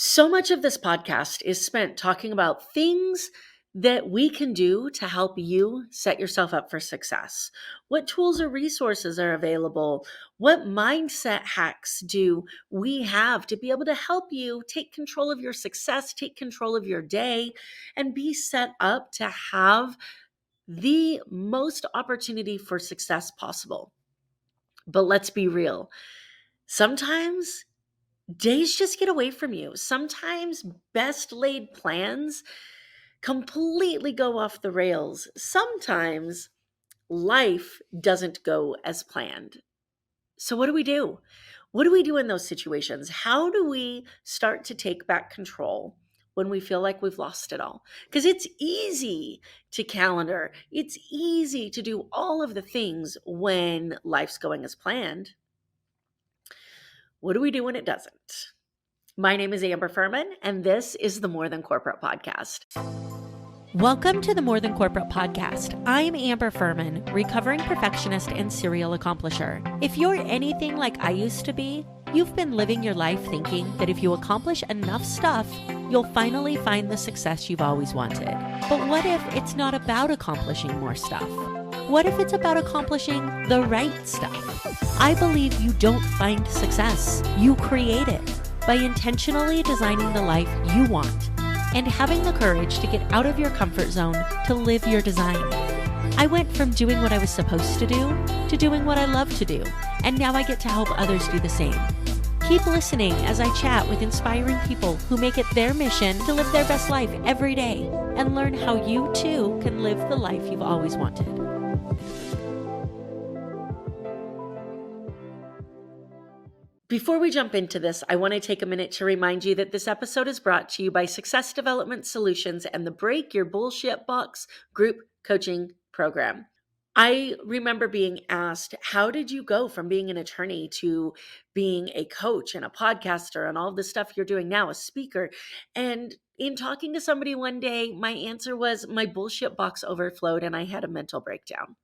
So much of this podcast is spent talking about things that we can do to help you set yourself up for success. What tools or resources are available? What mindset hacks do we have to be able to help you take control of your success, take control of your day, and be set up to have the most opportunity for success possible? But let's be real. Sometimes days just get away from you. Sometimes best laid plans completely go off the rails. Sometimes life doesn't go as planned. So, what do we do? What do we do in those situations? How do we start to take back control when we feel like we've lost it all? Because it's easy to calendar, it's easy to do all of the things when life's going as planned. What do we do when it doesn't? My name is Amber Fuhriman, and this is the More Than Corporate podcast. Welcome to the More Than Corporate podcast. I'm Amber Fuhriman, recovering perfectionist and serial accomplisher. If you're anything like I used to be, you've been living your life thinking that if you accomplish enough stuff, you'll finally find the success you've always wanted. But what if it's not about accomplishing more stuff? What if it's about accomplishing the right stuff? I believe you don't find success, you create it by intentionally designing the life you want and having the courage to get out of your comfort zone to live your design. I went from doing what I was supposed to do to doing what I love to do, and now I get to help others do the same. Keep listening as I chat with inspiring people who make it their mission to live their best life every day and learn how you too can live the life you've always wanted. Before we jump into this, I want to take a minute to remind you that this episode is brought to you by Success Development Solutions and the Break Your Bullshit Box group coaching program. I remember being asked, how did you go from being an attorney to being a coach and a podcaster and all the stuff you're doing now, a speaker? And in talking to somebody one day, my answer was my bullshit box overflowed and I had a mental breakdown.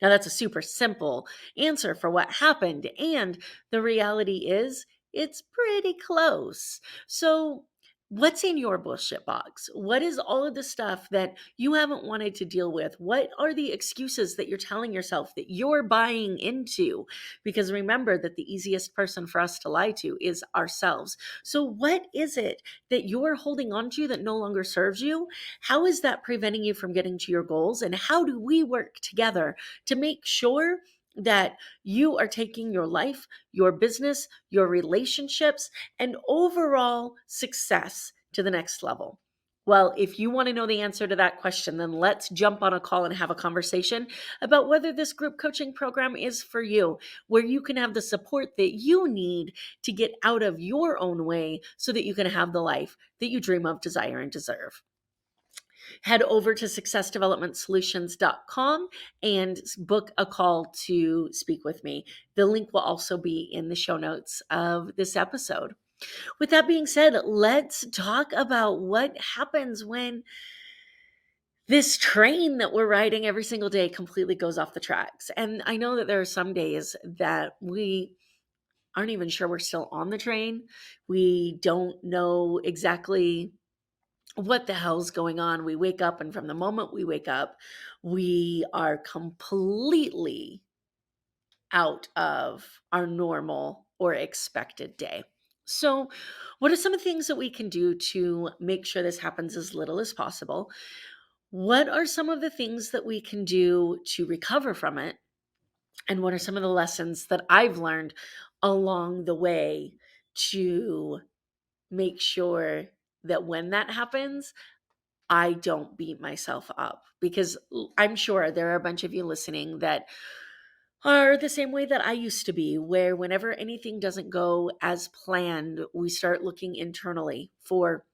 Now, that's a super simple answer for what happened. And the reality is, it's pretty close. So, what's in your bullshit box? What is all of the stuff that you haven't wanted to deal with? What are the excuses that you're telling yourself that you're buying into? Because remember that the easiest person for us to lie to is ourselves. So, what is it that you're holding on to that no longer serves you? How is that preventing you from getting to your goals? And how do we work together to make sure that you are taking your life, your business, your relationships, and overall success to the next level? Well, if you want to know the answer to that question, then let's jump on a call and have a conversation about whether this group coaching program is for you, where you can have the support that you need to get out of your own way so that you can have the life that you dream of, desire, and deserve. Head over to successdevelopmentsolutions.com and book a call to speak with me. The link will also be in the show notes of this episode. With that being said, let's talk about what happens when this train that we're riding every single day completely goes off the tracks. And I know that there are some days that we aren't even sure we're still on the train. We don't know exactly what the hell's going on. We wake up, and from the moment we wake up, we are completely out of our normal or expected day. So, what are some of the things that we can do to make sure this happens as little as possible? What are some of the things that we can do to recover from it? And what are some of the lessons that I've learned along the way to make sure that when that happens, I don't beat myself up? Because I'm sure there are a bunch of you listening that are the same way that I used to be, where whenever anything doesn't go as planned, we start looking internally for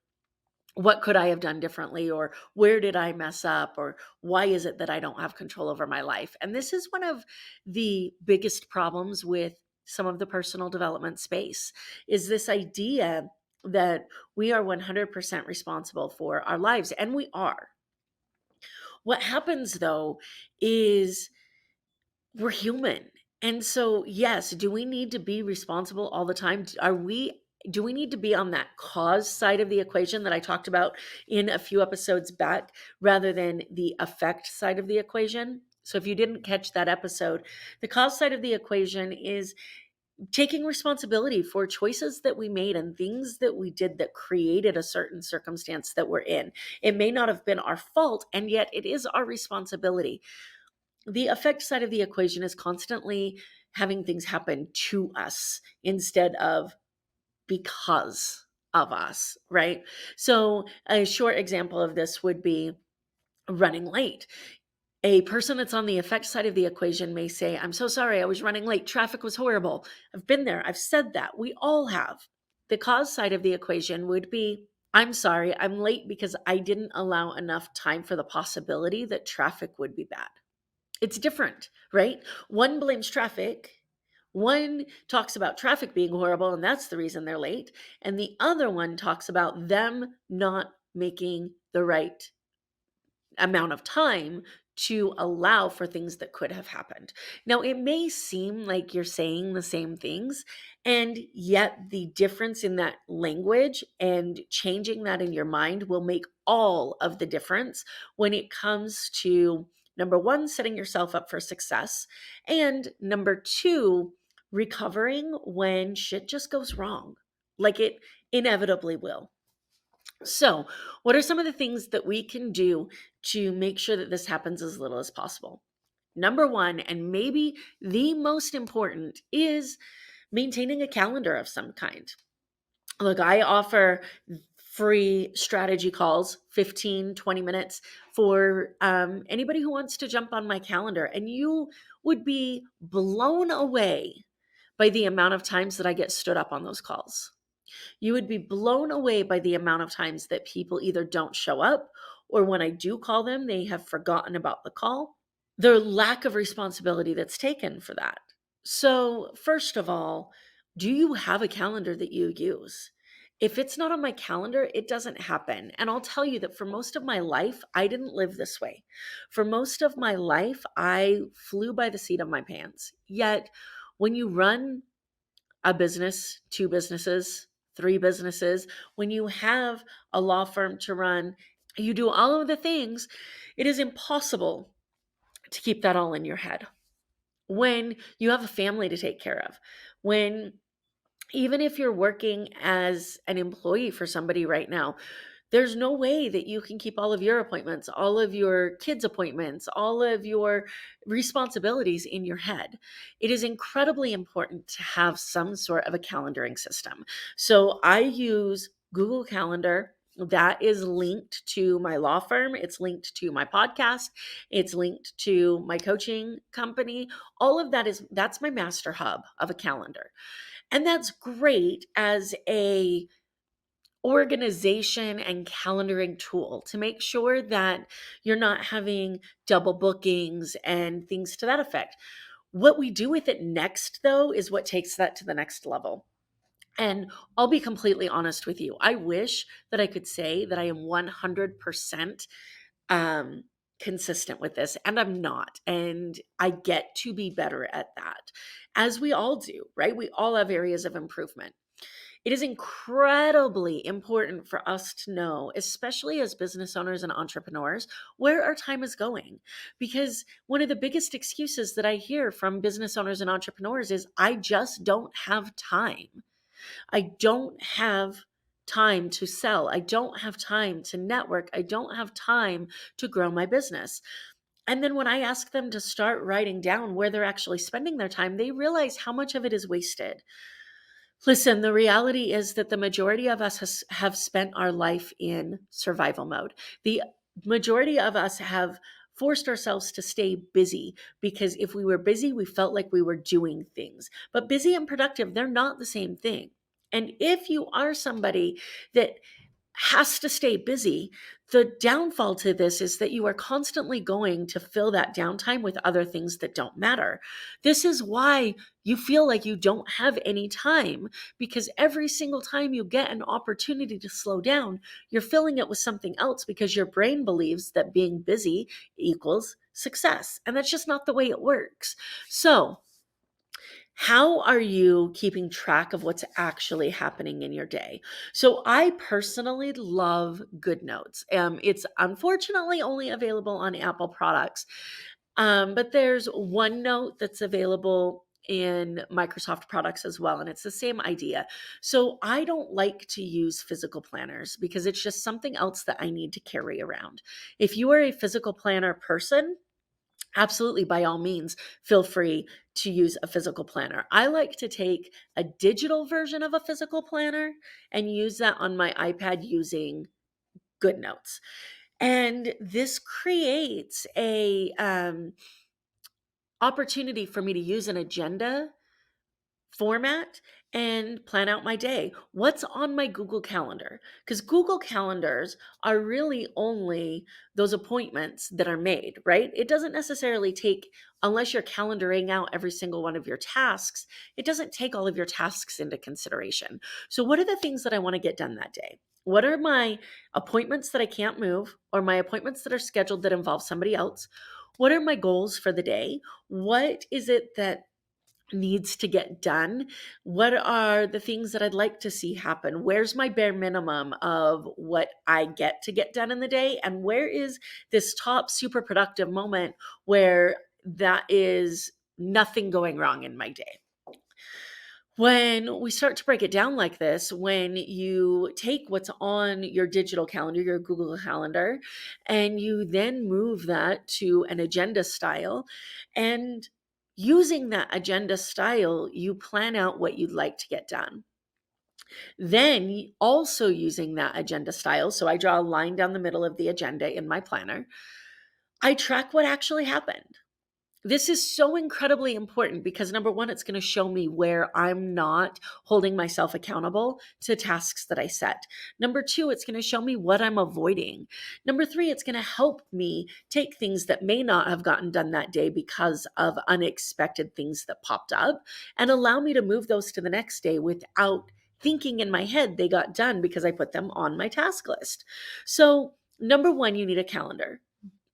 what could I have done differently, or where did I mess up, or why is it that I don't have control over my life? And this is one of the biggest problems with some of the personal development space, is this idea that we are 100% responsible for our lives, and we are. What happens though is we're human. And so, yes, do we need to be responsible all the time? Are we do we need to be on that cause side of the equation that I talked about in a few episodes back rather than the effect side of the equation? So if you didn't catch that episode, the cause side of the equation is taking responsibility for choices that we made and things that we did that created a certain circumstance that we're in. It may not have been our fault, and yet it is our responsibility. The effect side of the equation is constantly having things happen to us instead of because of us, right? So, a short example of this would be running late. A person that's on the effect side of the equation may say, I'm so sorry, I was running late. Traffic was horrible. I've been there. I've said that. We all have. The cause side of the equation would be, I'm sorry, I'm late because I didn't allow enough time for the possibility that traffic would be bad. It's different, right? One blames traffic. One talks about traffic being horrible, and that's the reason they're late. And the other one talks about them not making the right amount of time to allow for things that could have happened. Now, it may seem like you're saying the same things, and yet the difference in that language and changing that in your mind will make all of the difference when it comes to number one, setting yourself up for success, and number two, recovering when shit just goes wrong, like it inevitably will. So, what are some of the things that we can do to make sure that this happens as little as possible? Number one, and maybe the most important, is maintaining a calendar of some kind. Look, I offer free strategy calls, 15, 20 minutes for anybody who wants to jump on my calendar. And you would be blown away by the amount of times that I get stood up on those calls. You would be blown away by the amount of times that people either don't show up, or when I do call them, they have forgotten about the call. Their lack of responsibility that's taken for that. So, first of all, do you have a calendar that you use? If it's not on my calendar, it doesn't happen. And I'll tell you that for most of my life, I didn't live this way. For most of my life, I flew by the seat of my pants. Yet, when you run a business, two businesses, three businesses, when you have a law firm to run, you do all of the things, it is impossible to keep that all in your head. When you have a family to take care of, when even if you're working as an employee for somebody right now, there's no way that you can keep all of your appointments, all of your kids' appointments, all of your responsibilities in your head. It is incredibly important to have some sort of a calendaring system. So I use Google Calendar. That is linked to my law firm. It's linked to my podcast. It's linked to my coaching company. All of that's my master hub of a calendar. And that's great as a organization and calendaring tool to make sure that you're not having double bookings and things to that effect. What we do with it next, though, is what takes that to the next level. And I'll be completely honest with you. I wish that I could say that I am 100% consistent with this, and I'm not. And I get to be better at that, as we all do, right? We all have areas of improvement. It is incredibly important for us to know, especially as business owners and entrepreneurs, where our time is going. Because one of the biggest excuses that I hear from business owners and entrepreneurs is, I just don't have time. I don't have time to sell. I don't have time to network. I don't have time to grow my business. And then when I ask them to start writing down where they're actually spending their time, they realize how much of it is wasted. Listen, the reality is that the majority of us have spent our life in survival mode. The majority of us have forced ourselves to stay busy because if we were busy, we felt like we were doing things. But busy and productive, they're not the same thing. And if you are somebody that has to stay busy, the downfall to this is that you are constantly going to fill that downtime with other things that don't matter. This is why you feel like you don't have any time, because every single time you get an opportunity to slow down, you're filling it with something else because your brain believes that being busy equals success. And that's just not the way it works. So, How are you keeping track of what's actually happening in your day? So I personally love GoodNotes. It's unfortunately only available on Apple products, but there's OneNote that's available in Microsoft products as well, and it's the same idea. So I don't like to use physical planners because it's just something else that I need to carry around. If you are a physical planner person, absolutely, by all means, feel free to use a physical planner. I like to take a digital version of a physical planner and use that on my iPad using GoodNotes. And this creates a opportunity for me to use an agenda format and plan out my day. What's on my Google Calendar? Because Google Calendars are really only those appointments that are made, right? It doesn't necessarily take, unless you're calendaring out every single one of your tasks, it doesn't take all of your tasks into consideration. So, what are the things that I want to get done that day? What are my appointments that I can't move, or my appointments that are scheduled that involve somebody else? What are my goals for the day? What is it that needs to get done? What are the things that I'd like to see happen? Where's my bare minimum of what I get to get done in the day? And where is this top super productive moment where that is nothing going wrong in my day? When we start to break it down like this, when you take what's on your digital calendar, your Google Calendar, and you then move that to an agenda style, and using that agenda style, you plan out what you'd like to get done. Then, also using that agenda style, so I draw a line down the middle of the agenda in my planner, I track what actually happened. This is so incredibly important because number one, it's going to show me where I'm not holding myself accountable to tasks that I set. Number two, it's going to show me what I'm avoiding. Number three, it's going to help me take things that may not have gotten done that day because of unexpected things that popped up and allow me to move those to the next day without thinking in my head they got done because I put them on my task list. So, number one, you need a calendar.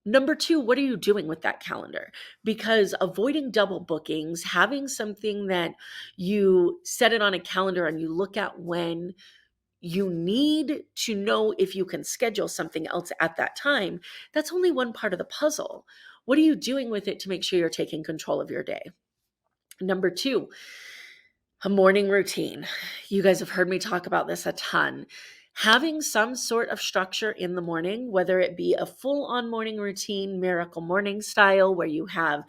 Number two, what are you doing with that calendar? Because avoiding double bookings, having something that you set it on a calendar and you look at when you need to know if you can schedule something else at that time, that's only one part of the puzzle. What are you doing with it to make sure you're taking control of your day? Number two, a morning routine. You guys have heard me talk about this a ton. Having some sort of structure in the morning, whether it be a full on morning routine, miracle morning style, where you have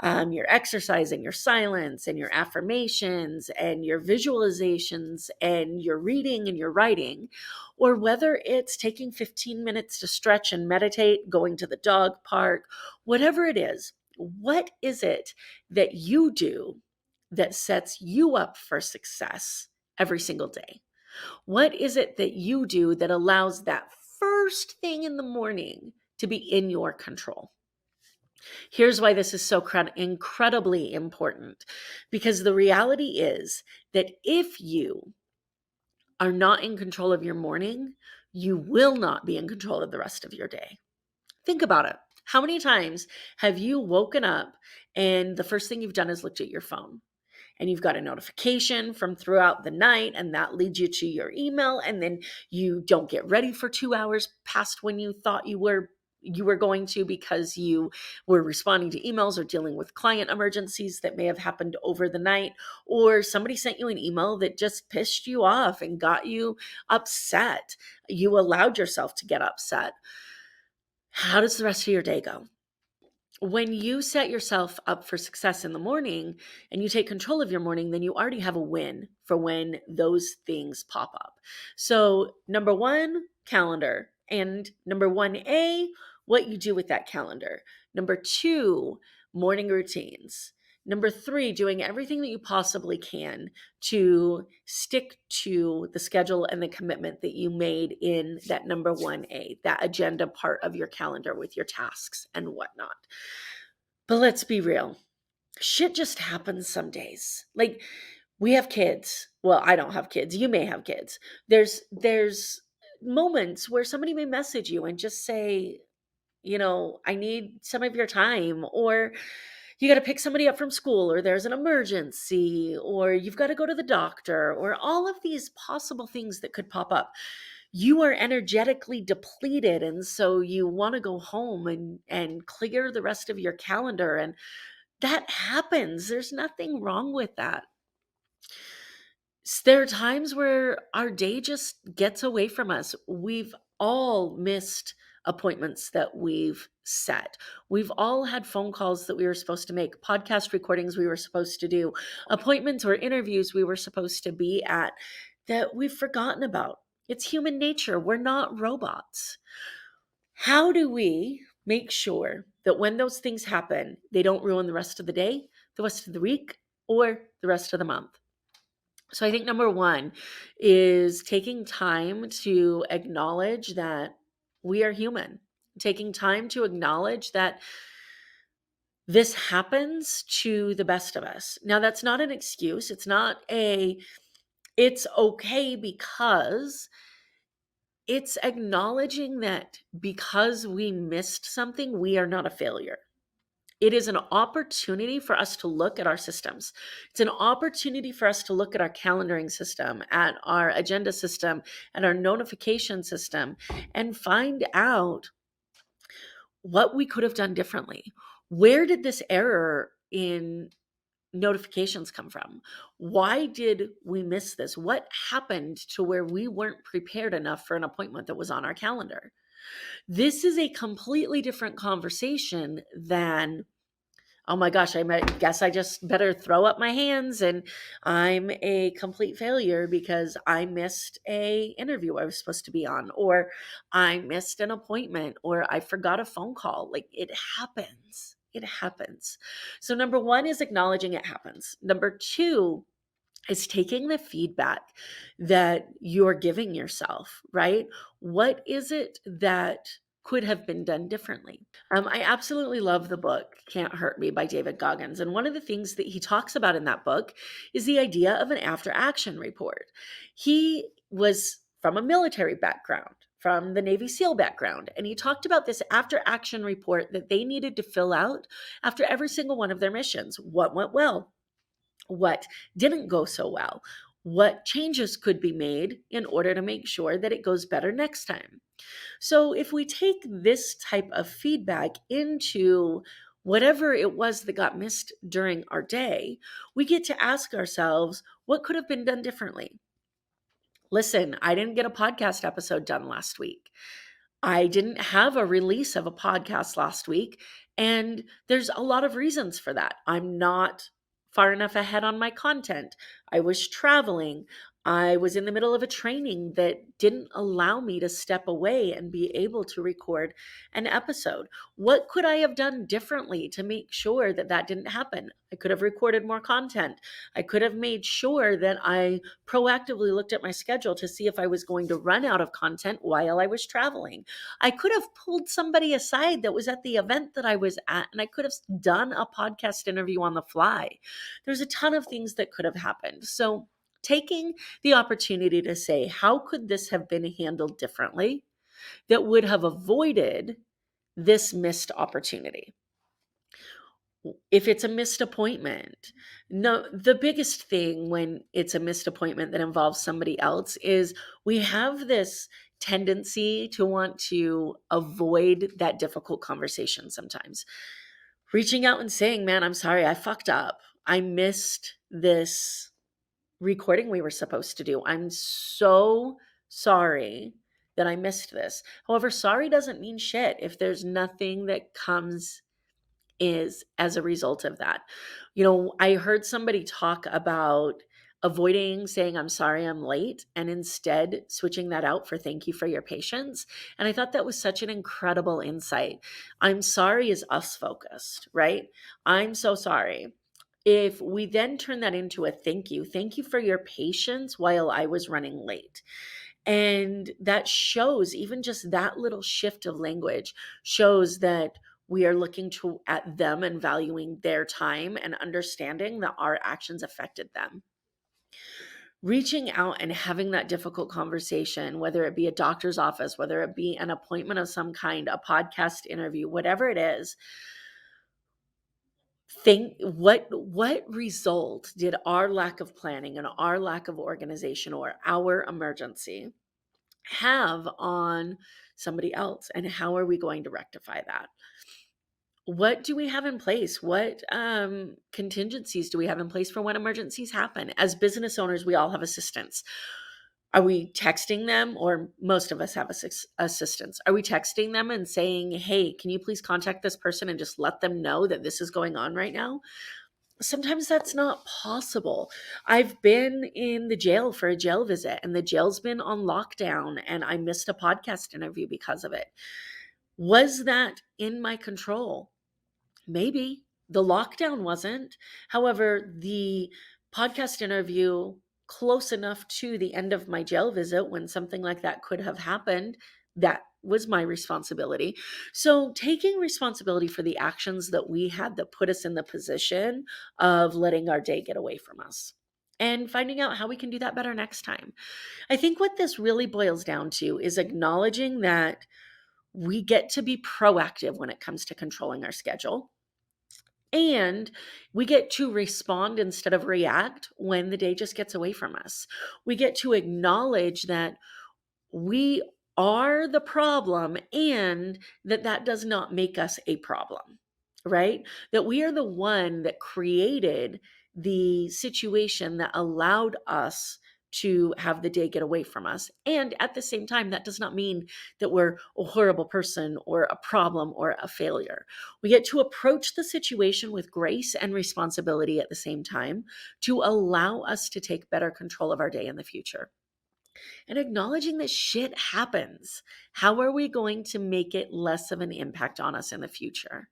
your exercise and your silence and your affirmations and your visualizations and your reading and your writing, or whether it's taking 15 minutes to stretch and meditate, going to the dog park, whatever it is, what is it that you do that sets you up for success every single day? What is it that you do that allows that first thing in the morning to be in your control? Here's why this is so incredibly important, because the reality is that if you are not in control of your morning, you will not be in control of the rest of your day. Think about it. How many times have you woken up and the first thing you've done is looked at your phone? And you've got a notification from throughout the night, and that leads you to your email, and then you don't get ready for 2 hours past when you thought you were going to, because you were responding to emails or dealing with client emergencies that may have happened over the night, or somebody sent you an email that just pissed you off and got you upset. You allowed yourself to get upset. How does the rest of your day go? When you set yourself up for success in the morning and you take control of your morning, then you already have a win for when those things pop up. So, number one, calendar. And number 1A, what you do with that calendar. Number two, morning routines. Number three, doing everything that you possibly can to stick to the schedule and the commitment that you made in that number 1A, that agenda part of your calendar with your tasks and whatnot. But let's be real. Shit just happens some days. Like, we have kids. Well, I don't have kids. You may have kids. There's moments where somebody may message you and just say, I need some of your time, or you got to pick somebody up from school, or there's an emergency, or you've got to go to the doctor, or all of these possible things that could pop up. You are energetically depleted, and so you want to go home and clear the rest of your calendar, and that happens. There's nothing wrong with that. There are times where our day just gets away from us. We've all missed appointments that we've set. We've all had phone calls that we were supposed to make, podcast recordings we were supposed to do, appointments or interviews we were supposed to be at that we've forgotten about. It's human nature. We're not robots. How do we make sure that when those things happen, they don't ruin the rest of the day, the rest of the week, or the rest of the month? So I think number one is taking time to acknowledge that we are human, taking time to acknowledge that this happens to the best of us. Now, that's not an excuse. It's okay, because it's acknowledging that because we missed something, we are not a failure. It is an opportunity for us to look at our systems. It's an opportunity for us to look at our calendaring system, at our agenda system, at our notification system, and find out what we could have done differently. Where did this error in notifications come from? Why did we miss this? What happened to where we weren't prepared enough for an appointment that was on our calendar? This is a completely different conversation than, oh my gosh, guess I just better throw up my hands and I'm a complete failure because I missed a interview I was supposed to be on, or I missed an appointment, or I forgot a phone call. Like, it happens. It happens. So number one is acknowledging it happens. Number two is taking the feedback that you're giving yourself, right? What is it that could have been done differently? I absolutely love the book Can't Hurt Me by David Goggins. And one of the things that he talks about in that book is the idea of an after action report. He was from a military background, from the Navy SEAL background, and he talked about this after action report that they needed to fill out after every single one of their missions. What went well? What didn't go so well? What changes could be made in order to make sure that it goes better next time? So, if we take this type of feedback into whatever it was that got missed during our day, we get to ask ourselves, what could have been done differently? Listen, I didn't get a podcast episode done last week. I didn't have a release of a podcast last week, and there's a lot of reasons for that. I'm not far enough ahead on my content. I was traveling. I was in the middle of a training that didn't allow me to step away and be able to record an episode. What could I have done differently to make sure that that didn't happen? I could have recorded more content. I could have made sure that I proactively looked at my schedule to see if I was going to run out of content while I was traveling. I could have pulled somebody aside that was at the event that I was at, and I could have done a podcast interview on the fly. There's a ton of things that could have happened. So, taking the opportunity to say, how could this have been handled differently that would have avoided this missed opportunity? If it's a missed appointment, no, the biggest thing when it's a missed appointment that involves somebody else is we have this tendency to want to avoid that difficult conversation sometimes. Reaching out and saying, man, I'm sorry, I fucked up. I missed this recording we were supposed to do. I'm so sorry that I missed this. However, sorry doesn't mean shit if there's nothing that comes is as a result of that. I heard somebody talk about avoiding saying, I'm sorry I'm late, and instead switching that out for thank you for your patience. And I thought that was such an incredible insight. I'm sorry is us focused, right? I'm so sorry. If we then turn that into a thank you for your patience while I was running late. And that shows, even just that little shift of language shows that we are looking at them and valuing their time and understanding that our actions affected them. Reaching out and having that difficult conversation, whether it be a doctor's office, whether it be an appointment of some kind, a podcast interview, whatever it is, think what result did our lack of planning and our lack of organization or our emergency have on somebody else, and how are we going to rectify that? What do we have in place? What contingencies do we have in place for when emergencies happen? As business owners, we all have assistants. Are we texting them, or most of us have assistants? Are we texting them and saying, hey, can you please contact this person and just let them know that this is going on right now? Sometimes that's not possible. I've been in the jail for a jail visit, and the jail's been on lockdown, and I missed a podcast interview because of it. Was that in my control? Maybe. The lockdown wasn't. However, the podcast interview close enough to the end of my jail visit when something like that could have happened, that was my responsibility. So taking responsibility for the actions that we had that put us in the position of letting our day get away from us, and finding out how we can do that better next time. I think what this really boils down to is acknowledging that we get to be proactive when it comes to controlling our schedule. And we get to respond instead of react when the day just gets away from us. We get to acknowledge that we are the problem, and that does not make us a problem, right? That we are the one that created the situation that allowed us to have the day get away from us. And at the same time, that does not mean that we're a horrible person or a problem or a failure. We get to approach the situation with grace and responsibility at the same time to allow us to take better control of our day in the future. And acknowledging that shit happens. How are we going to make it less of an impact on us in the future?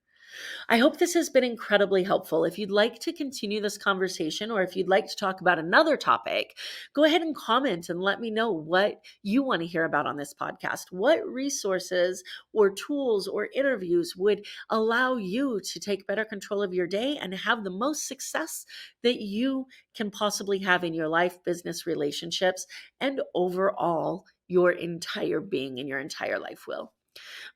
I hope this has been incredibly helpful. If you'd like to continue this conversation, or if you'd like to talk about another topic, go ahead and comment and let me know what you want to hear about on this podcast. What resources or tools or interviews would allow you to take better control of your day and have the most success that you can possibly have in your life, business, relationships, and overall your entire being and your entire life will.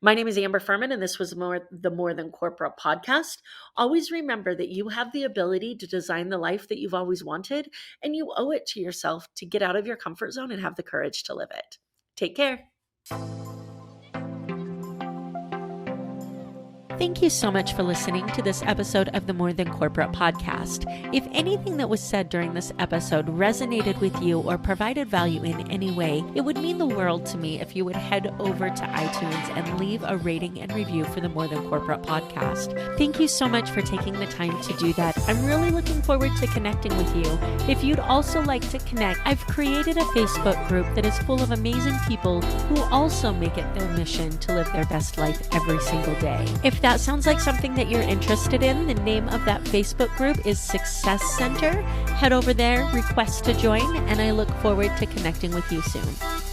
My name is Amber Fuhriman, and this was the More Than Corporate podcast. Always remember that you have the ability to design the life that you've always wanted, and you owe it to yourself to get out of your comfort zone and have the courage to live it. Take care. Thank you so much for listening to this episode of the More Than Corporate podcast. If anything that was said during this episode resonated with you or provided value in any way, it would mean the world to me if you would head over to iTunes and leave a rating and review for the More Than Corporate podcast. Thank you so much for taking the time to do that. I'm really looking forward to connecting with you. If you'd also like to connect, I've created a Facebook group that is full of amazing people who also make it their mission to live their best life every single day. If that sounds like something that you're interested in, the name of that Facebook group is Success Center. Head over there, request to join, and I look forward to connecting with you soon.